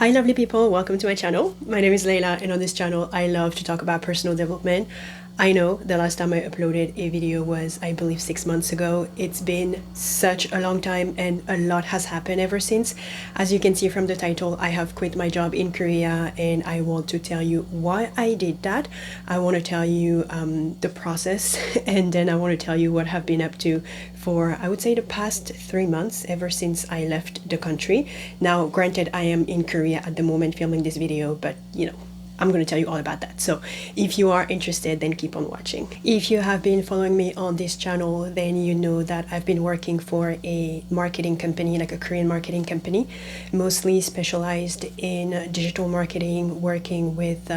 Hi lovely people, welcome to my channel. My name is Layla, and on this channel I love to talk about personal development. I know the last time I uploaded a video was, I believe, 6 months ago. It's been such a long time and a lot has happened ever since. As you can see from the title, I have quit my job in Korea and I want to tell you why I did that. I want to tell you the process and then I want to tell you what I've been up to for, I would say, the past 3 months ever since I left the country. Now, granted, I am in Korea at the moment filming this video, but you know, I'm going to tell you all about that. So if you are interested, then keep on watching. If you have been following me on this channel, then you know that I've been working for a marketing company, like a Korean marketing company, mostly specialized in digital marketing, working with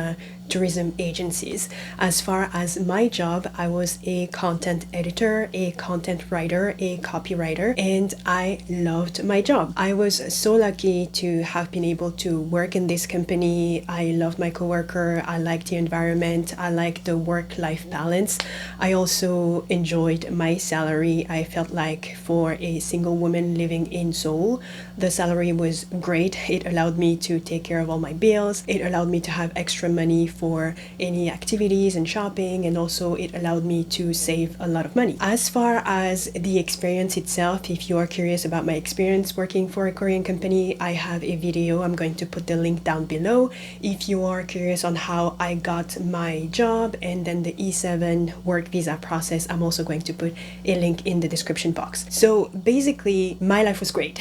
tourism agencies. As far as my job, I was a content editor, a content writer, a copywriter, and I loved my job. I was so lucky to have been able to work in this company. I loved my coworker, I liked the environment, I liked the work-life balance. I also enjoyed my salary. I felt like for a single woman living in Seoul, the salary was great. It allowed me to take care of all my bills. It allowed me to have extra money for any activities and shopping, and also it allowed me to save a lot of money. As far as the experience itself, if you are curious about my experience working for a Korean company, I have a video. I'm going to put the link down below. If you are curious on how I got my job and then the E7 work visa process, I'm also going to put a link in the description box. So basically, my life was great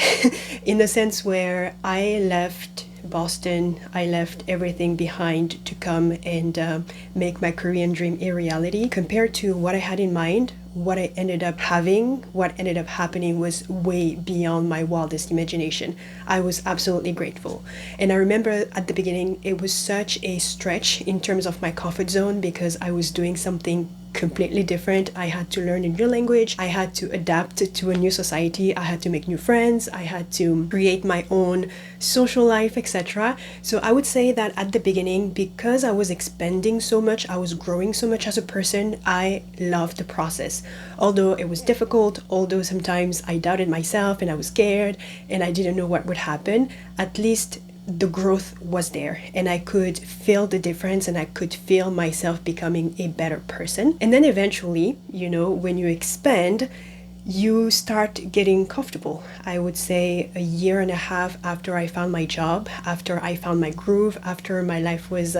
in the sense where I left Boston, I left everything behind to come and make my Korean dream a reality. Compared to what I had in mind, what I ended up having, what ended up happening was way beyond my wildest imagination. I was absolutely grateful. And I remember at the beginning, it was such a stretch in terms of my comfort zone because I was doing something completely different. I had to learn a new language, I had to adapt to a new society, I had to make new friends, I had to create my own social life, etc. So I would say that at the beginning, because I was expanding so much, I was growing so much as a person, I loved the process. Although it was difficult, although sometimes I doubted myself and I was scared and I didn't know what would happen, at least the growth was there and I could feel the difference and I could feel myself becoming a better person. And then eventually, you know, when you expand, you start getting comfortable. I would say a year and a half after I found my job, after I found my groove, after my life was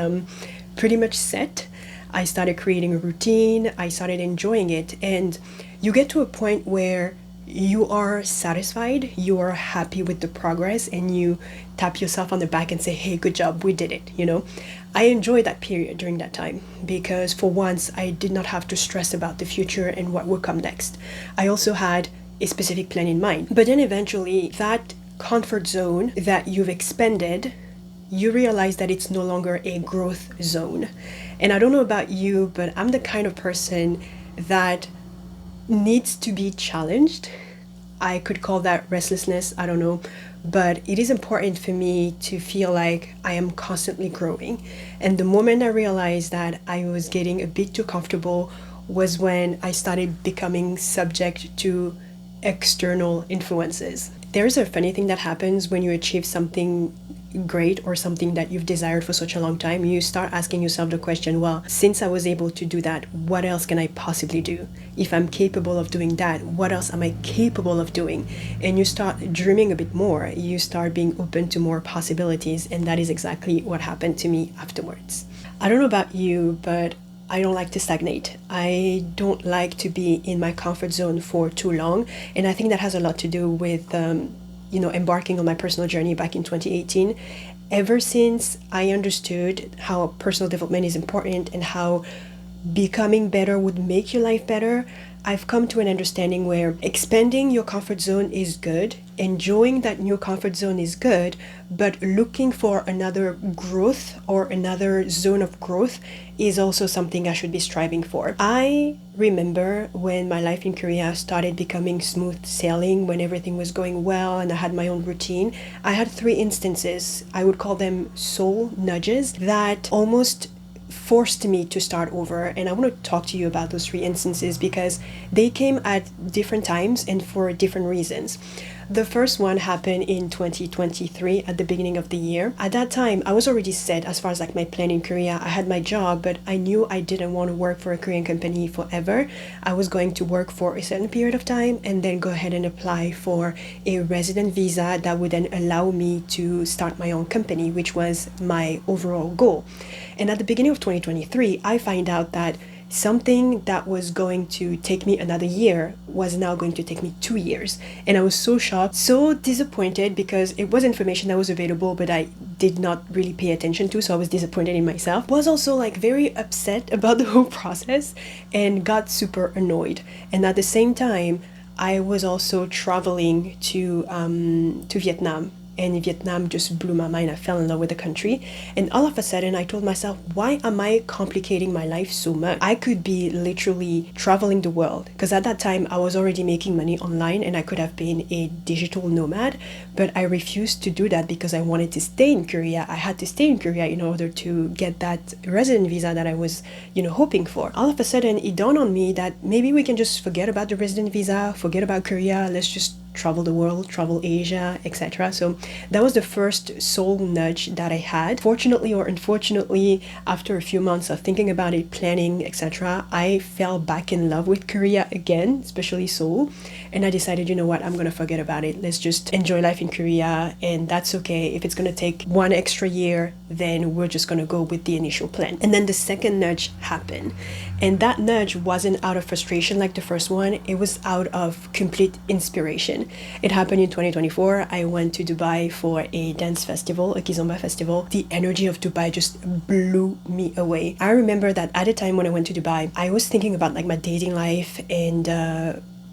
pretty much set, I started creating a routine, I started enjoying it, and you get to a point where you are satisfied, you are happy with the progress, and you tap yourself on the back and say, hey, good job, we did it, you know. I enjoyed that period during that time because for once I did not have to stress about the future and what would come next. I also had a specific plan in mind. But then eventually that comfort zone that you've expanded, you realize that it's no longer a growth zone. And I don't know about you, but I'm the kind of person that needs to be challenged. I could call that restlessness, I don't know, but it is important for me to feel like I am constantly growing. And the moment I realized that I was getting a bit too comfortable was when I started becoming subject to external influences. There's a funny thing that happens when you achieve something great or something that you've desired for such a long time. You start asking yourself the question, well, since I was able to do that, what else can I possibly do? If I'm capable of doing that, what else am I capable of doing? And you start dreaming a bit more. You start being open to more possibilities, and that is exactly what happened to me afterwards. I don't know about you, but I don't like to stagnate. I don't like to be in my comfort zone for too long, and I think that has a lot to do with you know, embarking on my personal journey back in 2018. Ever since I understood how personal development is important and how becoming better would make your life better, I've come to an understanding where expanding your comfort zone is good, enjoying that new comfort zone is good, but looking for another growth or another zone of growth is also something I should be striving for. I remember when my life in Korea started becoming smooth sailing, when everything was going well and I had my own routine, I had 3 instances, I would call them soul nudges, that almost forced me to start over. And I want to talk to you about those 3 instances because they came at different times and for different reasons. The first one happened in 2023 at the beginning of the year. At that time, I was already set as far as like my plan in Korea. I had my job, but I knew I didn't want to work for a Korean company forever. I was going to work for a certain period of time and then go ahead and apply for a resident visa that would then allow me to start my own company, which was my overall goal. And at the beginning of 2023, I find out that something that was going to take me another year was now going to take me 2 years. And I was so shocked, so disappointed, because it was information that was available, but I did not really pay attention to, so I was disappointed in myself. Was also like very upset about the whole process and got super annoyed. And at the same time, I was also traveling to Vietnam. And Vietnam just blew my mind. I fell in love with the country. And all of a sudden, I told myself, why am I complicating my life so much? I could be literally traveling the world. Because at that time, I was already making money online and I could have been a digital nomad. But I refused to do that because I wanted to stay in Korea. I had to stay in Korea in order to get that resident visa that I was, hoping for. All of a sudden, it dawned on me that maybe we can just forget about the resident visa, forget about Korea. Let's just travel the world, travel Asia, etc. So that was the first soul nudge that I had. Fortunately or unfortunately, after a few months of thinking about it, planning, etc., I fell back in love with Korea again, especially Seoul. And I decided, you know what, I'm gonna forget about it. Let's just enjoy life in Korea, and that's okay. If it's gonna take 1 extra year, then we're just gonna go with the initial plan. And then the second nudge happened. And that nudge wasn't out of frustration like the first one, it was out of complete inspiration. It happened in 2024. I went to Dubai for a dance festival, a 𝗃𝗶𝗱𝗲𝗀 festival. The energy of Dubai just blew me away. I remember that at a time when I went to Dubai, I was thinking about like my dating life, and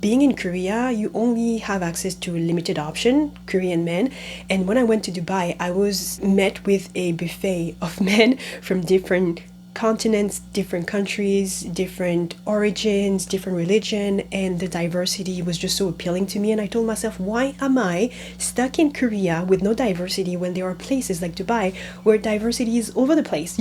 being in Korea, you only have access to a limited option, Korean men. And when I went to Dubai, I was met with a buffet of men from different continents, different countries, different origins, different religion, and the diversity was just so appealing to me. And I told myself, why am I stuck in Korea with no diversity when there are places like Dubai where diversity is over the place?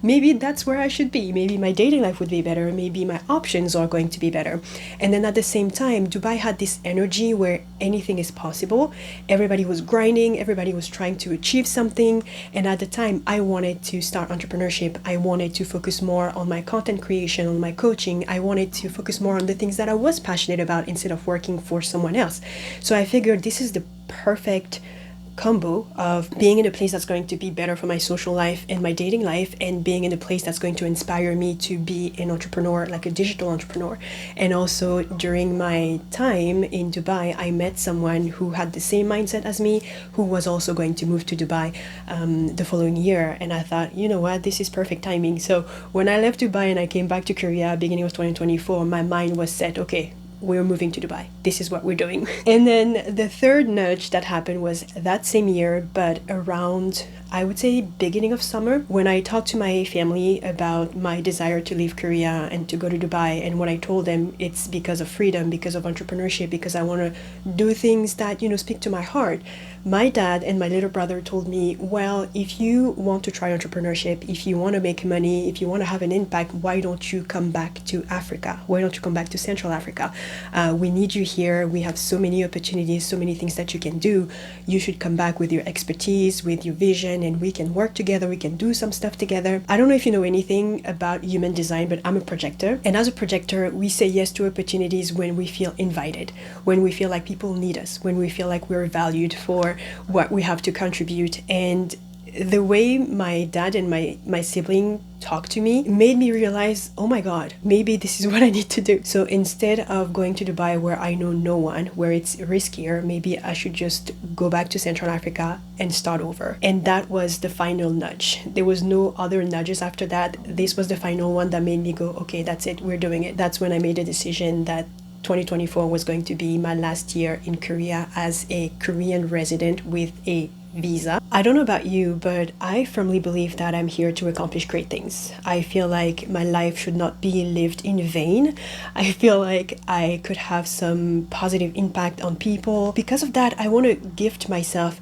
Maybe that's where I should be. Maybe my dating life would be better. Maybe my options are going to be better. And then at the same time, Dubai had this energy where anything is possible. Everybody was grinding, everybody was trying to achieve something. And at the time, I wanted to start entrepreneurship. I wanted to focus more on my content creation, on my coaching. I wanted to focus more on the things that I was passionate about instead of working for someone else. So I figured this is the perfect combo of being in a place that's going to be better for my social life and my dating life, and being in a place that's going to inspire me to be an entrepreneur, like a digital entrepreneur. And also during my time in Dubai, I met someone who had the same mindset as me, who was also going to move to Dubai the following year. And I thought, you know what, this is perfect timing. So when I left Dubai and I came back to Korea beginning of 2024, my mind was set, okay, we're moving to Dubai. This is what we're doing. And then the third nudge that happened was that same year, but around, I would say, beginning of summer, when I talked to my family about my desire to leave Korea and to go to Dubai. And when I told them it's because of freedom, because of entrepreneurship, because I want to do things that, speak to my heart. My dad and my little brother told me, well, if you want to try entrepreneurship, if you want to make money, if you want to have an impact, why don't you come back to Africa? Why don't you come back to Central Africa? We need you here. We have so many opportunities, so many things that you can do. You should come back with your expertise, with your vision, and we can work together. We can do some stuff together. I don't know if you know anything about human design, but I'm a projector. And as a projector, we say yes to opportunities when we feel invited, when we feel like people need us, when we feel like we're valued for what we have to contribute. And the way my dad and my sibling talked to me made me realize, oh my god, maybe this is what I need to do. So instead of going to Dubai where I know no one, where it's riskier, maybe I should just go back to Central Africa and start over. And that was the final nudge. There was no other nudges after that. This was the final one that made me go, okay, that's it, we're doing it. That's when I made a decision that 2024 was going to be my last year in Korea as a Korean resident with a visa. I don't know about you, but I firmly believe that I'm here to accomplish great things. I feel like my life should not be lived in vain. I feel like I could have some positive impact on people. Because of that, I want to gift myself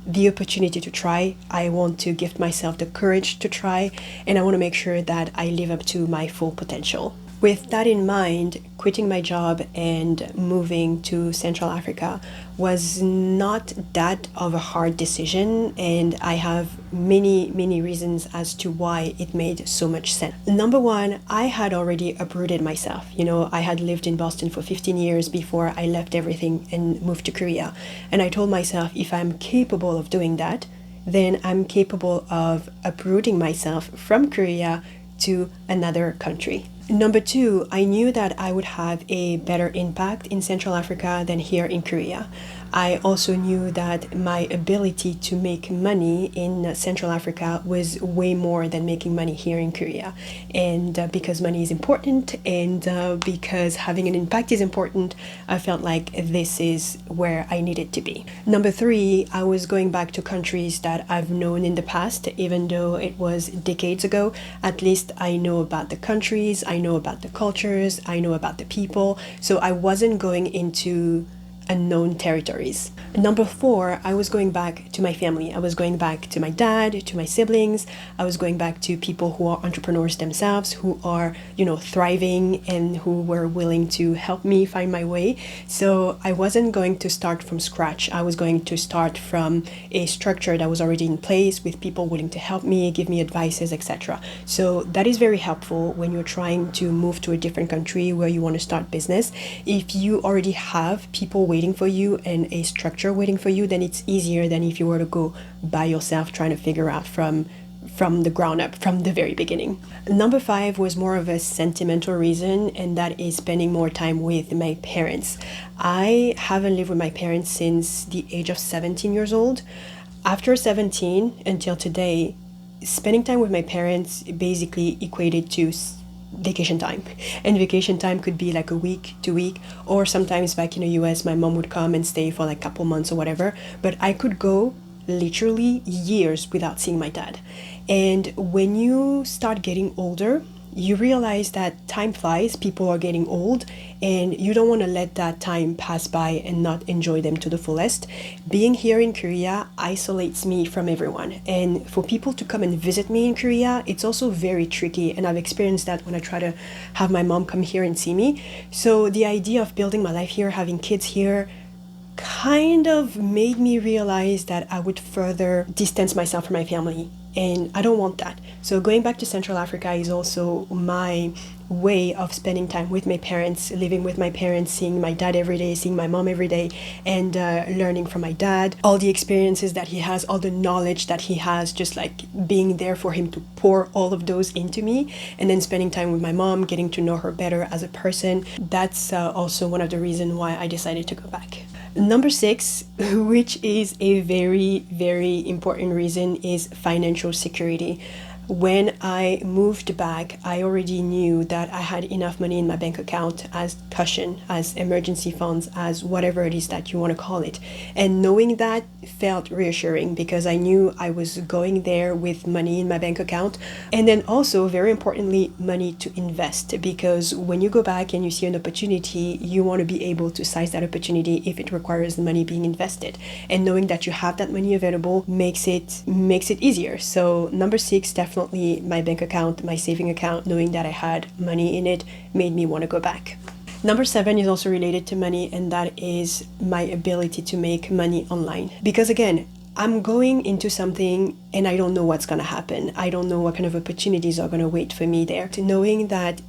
the opportunity to try. I want to gift myself the courage to try, and I want to make sure that I live up to my full potential. With that in mind, quitting my job and moving to Central Africa was not that of a hard decision, and I have many reasons as to why it made so much sense. Number one, I had already uprooted myself. I had lived in Boston for 15 years before I left everything and moved to Korea. And I told myself, if I'm capable of doing that, then I'm capable of uprooting myself from Korea to another country. Number two, I knew that I would have a better impact in Central Africa than here in Korea. I also knew that my ability to make money in Central Africa was way more than making money here in Korea. And because money is important and because having an impact is important, I felt like this is where I needed to be. Number three, I was going back to countries that I've known in the past, even though it was decades ago. At least I know about the countries, I know about the cultures, I know about the people. So I wasn't going into unknown territories. Number four, I was going back to my family. I was going back to my dad, to my siblings. I was going back to people who are entrepreneurs themselves, who are, thriving and who were willing to help me find my way. So I wasn't going to start from scratch. I was going to start from a structure that was already in place with people willing to help me, give me advices, etc. So that is very helpful when you're trying to move to a different country where you want to start business. If you already have people waiting for you and a structure waiting for you, then it's easier than if you were to go by yourself trying to figure out from the ground up, from the very beginning. Number five was more of a sentimental reason, and that is spending more time with my parents. I haven't lived with my parents since the age of 17 years old. After 17 until today, spending time with my parents basically equated to vacation time. And vacation time could be like a week, 2 weeks, or sometimes back in the US, my mom would come and stay for like a couple months or whatever. But I could go literally years without seeing my dad. And when you start getting older, you realize that time flies, people are getting old, and you don't want to let that time pass by and not enjoy them to the fullest. Being here in Korea isolates me from everyone. And for people to come and visit me in Korea, it's also very tricky. And I've experienced that when I try to have my mom come here and see me. So the idea of building my life here, having kids here, kind of made me realize that I would further distance myself from my family, and I don't want that. So going back to Central Africa is also my way of spending time with my parents, living with my parents, seeing my dad every day, seeing my mom every day, and learning from my dad, all the experiences that he has, all the knowledge that he has, just like being there for him to pour all of those into me, and then spending time with my mom, getting to know her better as a person. That's also one of the reasons why I decided to go back. Number six, which is a very important reason, is financial security. When I moved back, I already knew that I had enough money in my bank account as cushion, as emergency funds, as whatever it is that you want to call it. And knowing that felt reassuring because I knew I was going there with money in my bank account. And then also, very importantly, money to invest, because when you go back and you see an opportunity, you want to be able to seize that opportunity if it requires the money being invested. And knowing that you have that money available makes it easier. So number six, definitely my bank account, my saving account, knowing that I had money in it made me want to go back. Number seven is also related to money, and that is my ability to make money online. Because again, I'm going into something and I don't know what's going to happen. I don't know what kind of opportunities are going to wait for me there. To knowing that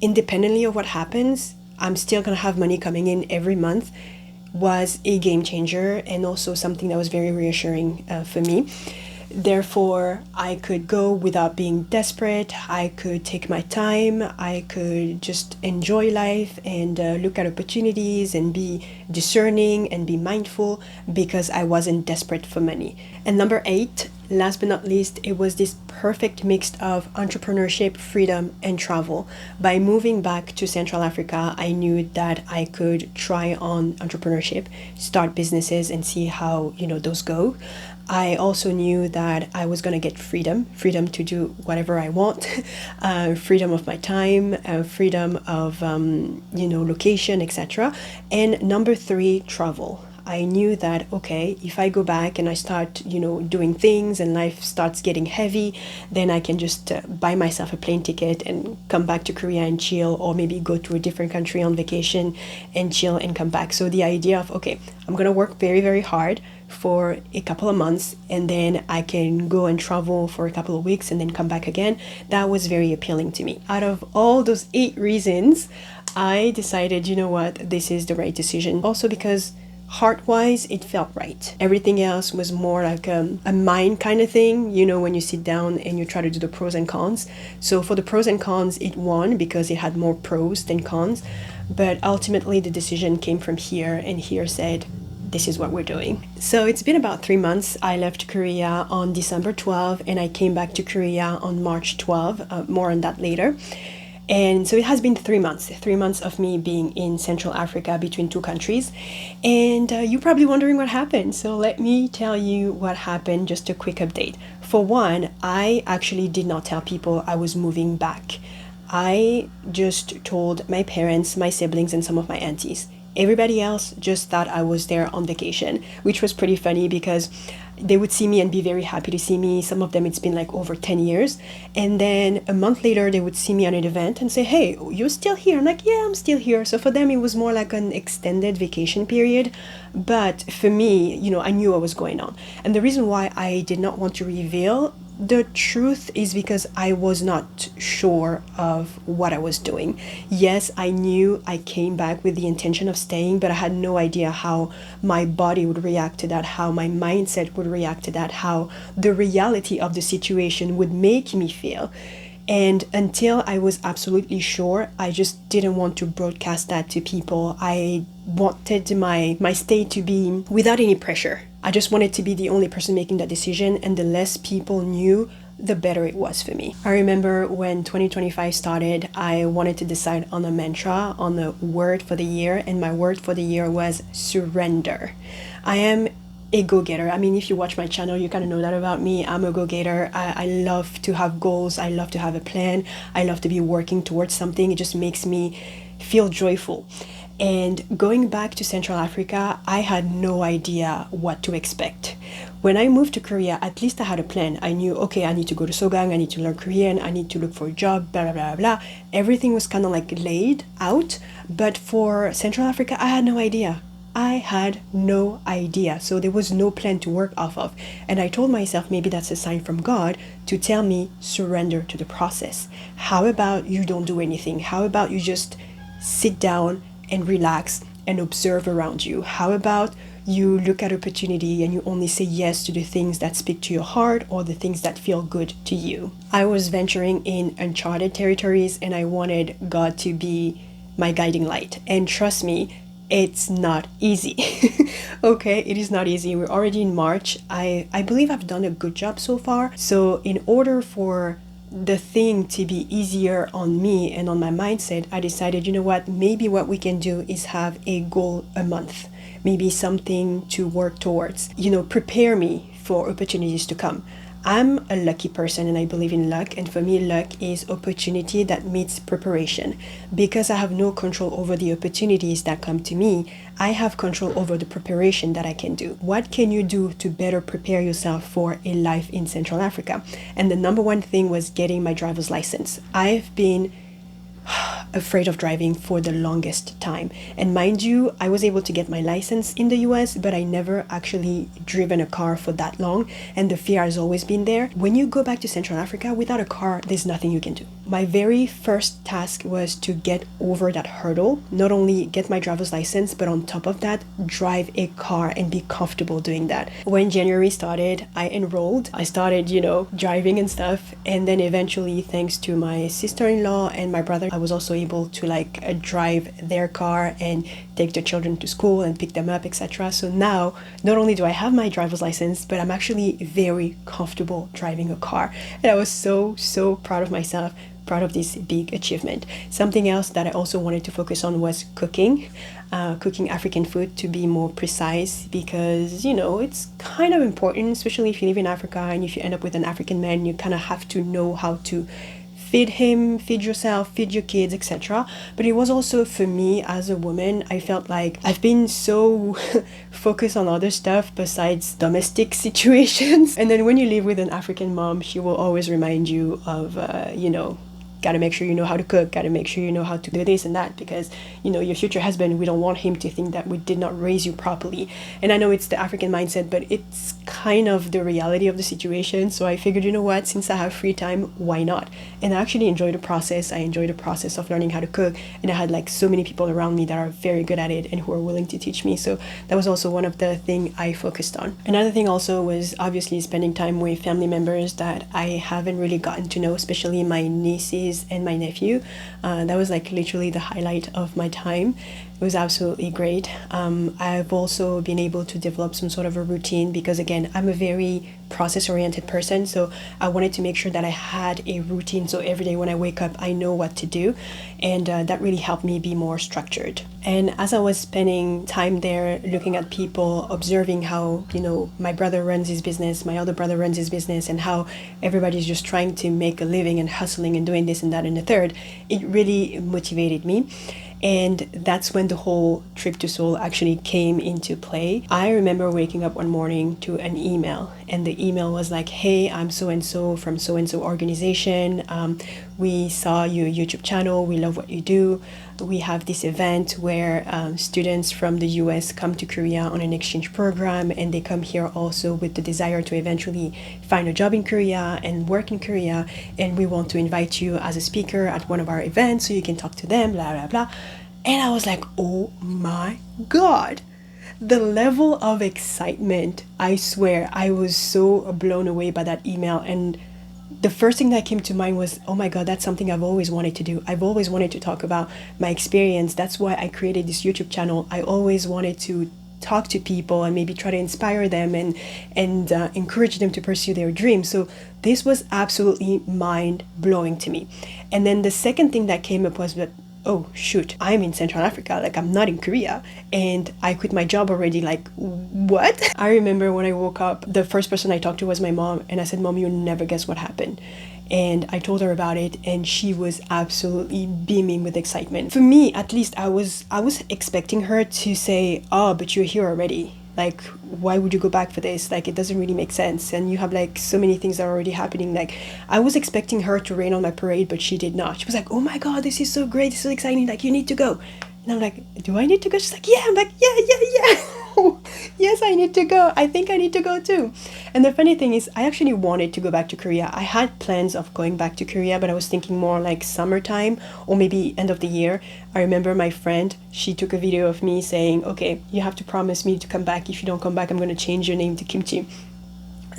independently of what happens, I'm still going to have money coming in every month was a game changer, and also something that was very reassuring for me. Therefore, I could go without being desperate. I could take my time. I could just enjoy life and look at opportunities and be discerning and be mindful because I wasn't desperate for money. And number eight, last but not least, it was this perfect mix of entrepreneurship, freedom, and travel. By moving back to Central Africa, I knew that I could try on entrepreneurship, start businesses, and see how, those go. I also knew that I was going to get freedom to do whatever I want, freedom of my time, freedom of, location, etc. And number three, travel. I knew that, okay, if I go back and I start, doing things and life starts getting heavy, then I can just buy myself a plane ticket and come back to Korea and chill, or maybe go to a different country on vacation and chill and come back. So the idea of, okay, I'm gonna work very, very hard for a couple of months and then I can go and travel for a couple of weeks and then come back again, that was very appealing to me. Out of all those 8 reasons, I decided, you know what, this is the right decision. Also because heart-wise, it felt right. Everything else was more like a mind kind of thing, when you sit down and you try to do the pros and cons. So for the pros and cons, it won because it had more pros than cons. But ultimately, the decision came from here, and here said, this is what we're doing. So it's been about 3 months. I left Korea on December 12 and I came back to Korea on March 12. More on that later. And so it has been 3 months of me being in Central Africa between 2 countries. And you're probably wondering what happened. So let me tell you what happened, just a quick update. For one, I actually did not tell people I was moving back. I just told my parents, my siblings, and some of my aunties. Everybody else just thought I was there on vacation, which was pretty funny because they would see me and be very happy to see me. Some of them, it's been like over 10 years. And then a month later, they would see me on an event and say, hey, you're still here? I'm like, yeah, I'm still here. So for them, it was more like an extended vacation period. But for me, I knew what was going on. And the reason why I did not want to reveal the truth is because I was not sure of what I was doing. Yes, I knew I came back with the intention of staying, but I had no idea how my body would react to that, how my mindset would react to that, how the reality of the situation would make me feel. And until I was absolutely sure, I just didn't want to broadcast that to people. I wanted my stay to be without any pressure. I just wanted to be the only person making that decision, and the less people knew, the better it was for me. I remember when 2025 started, I wanted to decide on a mantra, on a word for the year, and my word for the year was surrender. I am a go-getter. I mean, if you watch my channel, you kind of know that about me. I'm a go-getter. I love to have goals. I love to have a plan. I love to be working towards something. It just makes me feel joyful. And going back to Central Africa, I had no idea what to expect. When I moved to Korea, at least I had a plan. I knew, okay, I need to go to Sogang, I need to learn Korean, I need to look for a job, blah, blah, blah, blah. Everything was kind of like laid out. But for Central Africa, I had no idea. I had no idea. So there was no plan to work off of. And I told myself maybe that's a sign from God to tell me surrender to the process. How about you don't do anything? How about you just sit down and relax and observe around you? How about you look at opportunity and you only say yes to the things that speak to your heart or the things that feel good to you? I was venturing in uncharted territories and I wanted God to be my guiding light. And trust me, it's not easy. Okay, it is not easy. We're already in March. I believe I've done a good job so far. So in order for the thing to be easier on me and on my mindset, I decided, you know what, maybe what we can do is have a goal a month, maybe something to work towards, prepare me for opportunities to come. I'm a lucky person and I believe in luck, and for me luck is opportunity that meets preparation. Because I have no control over the opportunities that come to me, I have control over the preparation that I can do. What can you do to better prepare yourself for a life in Central Africa? And the number one thing was getting my driver's license. I've been afraid of driving for the longest time, and mind you, I was able to get my license in the US, but I never actually driven a car for that long, and the fear has always been there. When you go back to Central Africa without a car, there's nothing you can do. My very first task was to get over that hurdle, not only get my driver's license, but on top of that, drive a car and be comfortable doing that. When January started, I enrolled. I started, driving and stuff, and then eventually, thanks to my sister-in-law and my brother, I was also able to drive their car and take the children to school and pick them up, etc. So now, not only do I have my driver's license, but I'm actually very comfortable driving a car. And I was so proud of myself, proud of this big achievement. Something else that I also wanted to focus on was cooking African food, to be more precise, because it's kind of important, especially if you live in Africa and if you end up with an African man, you kind of have to know how to feed him, feed yourself, feed your kids, etc. But it was also, for me as a woman, I felt like I've been so focused on other stuff besides domestic situations. And then when you live with an African mom, she will always remind you of, gotta make sure you know how to cook, gotta make sure you know how to do this and that, because your future husband, we don't want him to think that we did not raise you properly. And I know it's the African mindset, but it's kind of the reality of the situation. So I figured, you know what, since I have free time, why not? And I actually enjoy the process. I enjoy the process of learning how to cook, and I had like so many people around me that are very good at it and who are willing to teach me. So that was also one of the things I focused on. Another thing also was obviously spending time with family members that I haven't really gotten to know, especially my nieces and my nephew. That was like literally the highlight of my time. It was absolutely great. I've also been able to develop some sort of a routine because, again, I'm a very process-oriented person, so I wanted to make sure that I had a routine, so every day when I wake up I know what to do, and that really helped me be more structured. And as I was spending time there looking at people, observing how my brother runs his business, my other brother runs his business, and how everybody's just trying to make a living and hustling and doing this and that and the third, it really motivated me. And that's when the whole trip to Seoul actually came into play. I remember waking up one morning to an email, and the email was like, hey, I'm so-and-so from so-and-so organization. We saw your YouTube channel. We love what you do. We have this event where students from the US come to Korea on an exchange program, and they come here also with the desire to eventually find a job in Korea and work in Korea, and we want to invite you as a speaker at one of our events so you can talk to them, blah, blah, blah. And I was like, oh my God. The level of excitement, I swear, I was so blown away by that email. And the first thing that came to mind was, oh my God, that's something I've always wanted to do. I've always wanted to talk about my experience. That's why I created this YouTube channel. I always wanted to talk to people and maybe try to inspire them and encourage them to pursue their dreams. So this was absolutely mind-blowing to me. And then the second thing that came up was that, oh shoot, I'm in Central Africa, like I'm not in Korea, and I quit my job already, like what? I remember when I woke up, the first person I talked to was my mom, and I said, Mom, you'll never guess what happened. And I told her about it, and she was absolutely beaming with excitement. For me, at least, I was expecting her to say, oh, but you're here already. Like, why would you go back for this? Like, it doesn't really make sense. And you have like so many things that are already happening. Like, I was expecting her to rain on my parade, but she did not. She was like, oh my God, this is so great. This is so exciting. Like, you need to go. And I'm like, do I need to go? She's like, yeah. I'm like, yeah. Yes, I need to go. I think I need to go too. And the funny thing is, I actually wanted to go back to Korea. I had plans of going back to Korea, but I was thinking more like summertime or maybe end of the year. I remember my friend, she took a video of me saying, okay, you have to promise me to come back. If you don't come back, I'm going to change your name to Kimchi.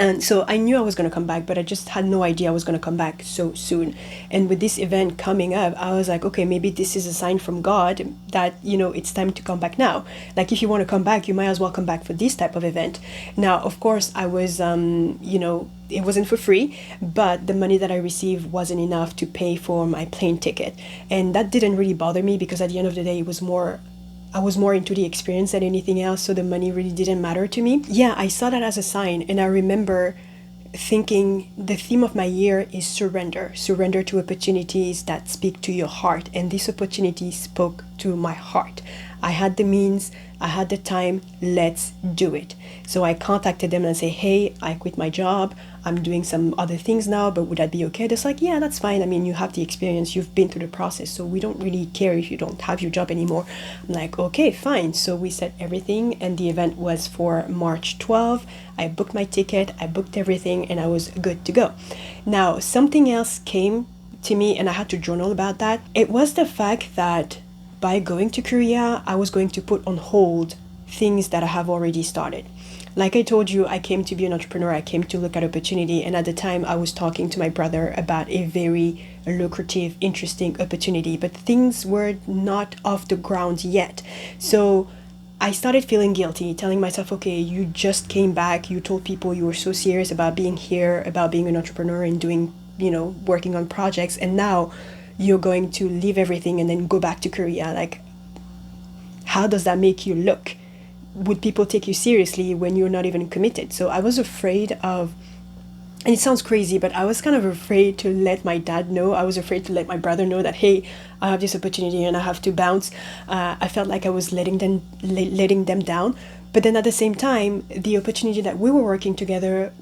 And so I knew I was going to come back, but I just had no idea I was going to come back so soon. And with this event coming up, I was like, okay, maybe this is a sign from God that, it's time to come back now. Like, if you want to come back, you might as well come back for this type of event. Now, of course, I was, it wasn't for free, but the money that I received wasn't enough to pay for my plane ticket. And that didn't really bother me because at the end of the day, I was more into the experience than anything else, so the money really didn't matter to me. Yeah, I saw that as a sign, and I remember thinking the theme of my year is surrender. Surrender to opportunities that speak to your heart, and this opportunity spoke to my heart. I had the means, I had the time, let's do it. So I contacted them and say, hey, I quit my job, I'm doing some other things now, but would that be okay? They're like, yeah, that's fine. I mean, you have the experience, you've been through the process, so we don't really care if you don't have your job anymore. I'm like, okay, fine. So we set everything, and the event was for March 12th. I booked my ticket, I booked everything, and I was good to go. Now, something else came to me, and I had to journal about that. It was the fact that by going to Korea, I was going to put on hold things that I have already started. Like I told you, I came to be an entrepreneur, I came to look at opportunity, and at the time I was talking to my brother about a very lucrative, interesting opportunity, but things were not off the ground yet. So I started feeling guilty, telling myself, okay, you just came back, you told people you were so serious about being here, about being an entrepreneur and doing, working on projects, and now you're going to leave everything and then go back to Korea. Like, how does that make you look? Would people take you seriously when you're not even committed? So I was afraid of And it sounds crazy, but I was kind of afraid to let my dad know. I was afraid to let my brother know that, hey, I have this opportunity and I have to bounce. I felt like I was letting them down. But then at the same time, the opportunity that we were working together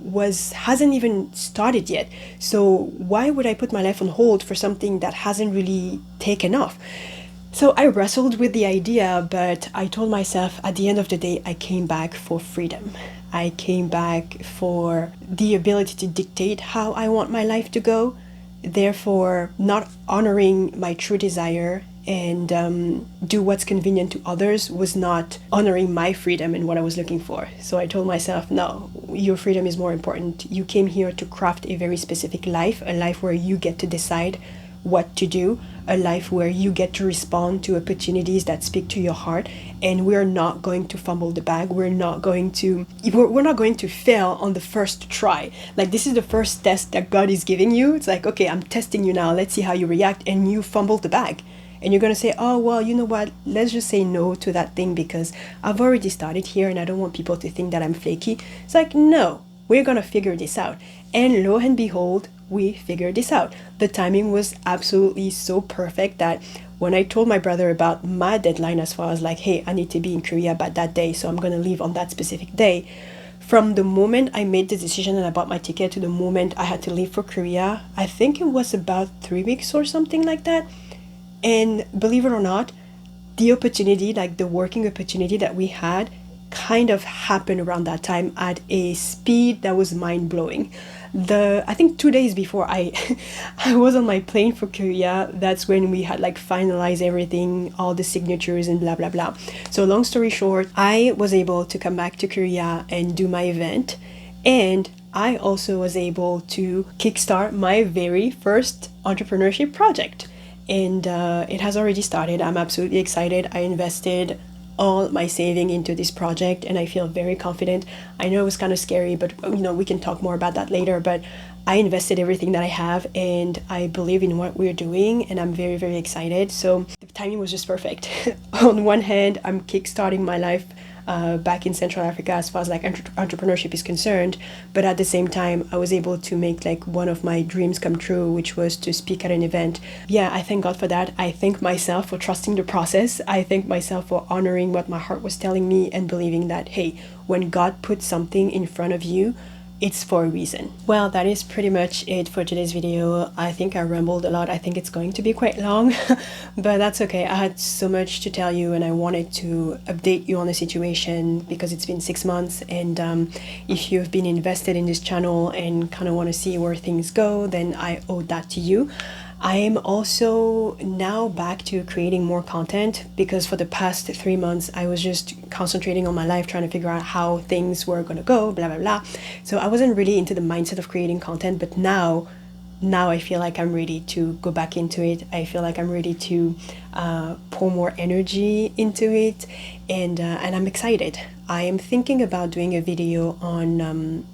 hasn't even started yet. So why would I put my life on hold for something that hasn't really taken off? So I wrestled with the idea, but I told myself at the end of the day, I came back for freedom. I came back for the ability to dictate how I want my life to go. Therefore, not honoring my true desire and do what's convenient to others was not honoring my freedom and what I was looking for. So I told myself, no, your freedom is more important. You came here to craft a very specific life, a life where you get to decide what to do, a life where you get to respond to opportunities that speak to your heart, and we're not going to fumble the bag. We're not going to fail on the first try. Like, this is the first test that God is giving you. It's like, okay, I'm testing you now, let's see how you react, and you fumble the bag. And you're going to say, oh, well, you know what, let's just say no to that thing because I've already started here and I don't want people to think that I'm flaky. It's like, no, we're going to figure this out. And lo and behold, we figured this out. The timing was absolutely so perfect that when I told my brother about my deadline, as far as like, hey, I need to be in Korea by that day, so I'm going to leave on that specific day, from the moment I made the decision and I bought my ticket to the moment I had to leave for Korea, I think it was about 3 weeks or something like that. And believe it or not, the opportunity, like the working opportunity that we had, kind of happened around that time at a speed that was mind-blowing. I think 2 days before I was on my plane for Korea, that's when we had like finalized everything, all the signatures and blah blah blah. So long story short, I was able to come back to Korea and do my event, and I also was able to kickstart my very first entrepreneurship project. And it has already started. I'm absolutely excited. I invested all my saving into this project and I feel very confident. I know it was kind of scary, but we can talk more about that later, but I invested everything that I have and I believe in what we're doing and I'm very, very excited. So the timing was just perfect. On one hand, I'm kickstarting my life back in Central Africa as far as like entrepreneurship is concerned, but at the same time I was able to make like one of my dreams come true, which was to speak at an event. Yeah, I thank God for that. I thank myself for trusting the process. I thank myself for honoring what my heart was telling me and believing that, hey, when God puts something in front of you, it's for a reason. Well, that is pretty much it for today's video. I think I rambled a lot. I think it's going to be quite long, but that's okay. I had so much to tell you and I wanted to update you on the situation because it's been 6 months, and if you've been invested in this channel and kind of want to see where things go, then I owe that to you. I am also now back to creating more content because for the past 3 months I was just concentrating on my life, trying to figure out how things were gonna go, blah blah blah. So I wasn't really into the mindset of creating content, but now I feel like I'm ready to go back into it. I feel like I'm ready to pour more energy into it, and I'm excited. I am thinking about doing a video on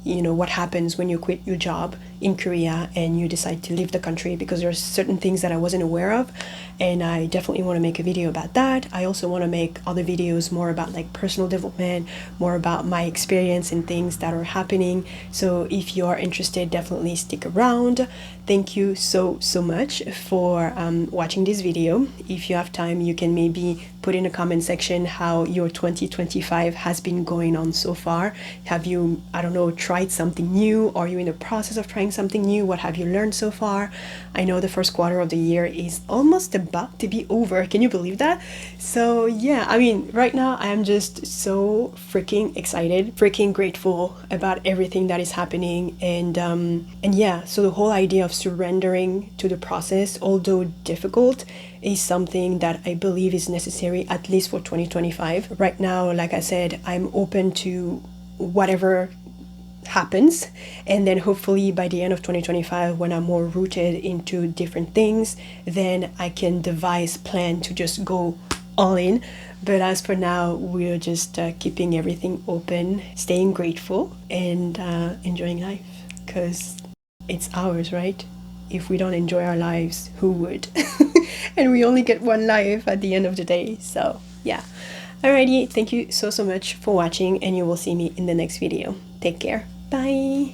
what happens when you quit your job in Korea and you decide to leave the country, because there are certain things that I wasn't aware of, and I definitely want to make a video about that. I also want to make other videos more about like personal development, more about my experience and things that are happening. So if you are interested, definitely stick around. Thank you so much for watching this video. If you have time, you can maybe put in a comment section how your 2025 has been going on so far. Have you, I don't know, tried something new? Are you in the process of trying something new? What have you learned so far? I know the first quarter of the year is almost about to be over. Can you believe that? So yeah, I mean, right now I am just so freaking excited, freaking grateful about everything that is happening, and yeah, so the whole idea of surrendering to the process, although difficult, is something that I believe is necessary, at least for 2025. Right now, like I said, I'm open to whatever happens, and then hopefully by the end of 2025, when I'm more rooted into different things, then I can devise plan to just go all in. But as for now, we're just keeping everything open, staying grateful, and enjoying life, because it's ours, right? If we don't enjoy our lives, who would? And we only get one life at the end of the day. So yeah, alrighty, thank you so much for watching, and you will see me in the next video. Take care. Bye.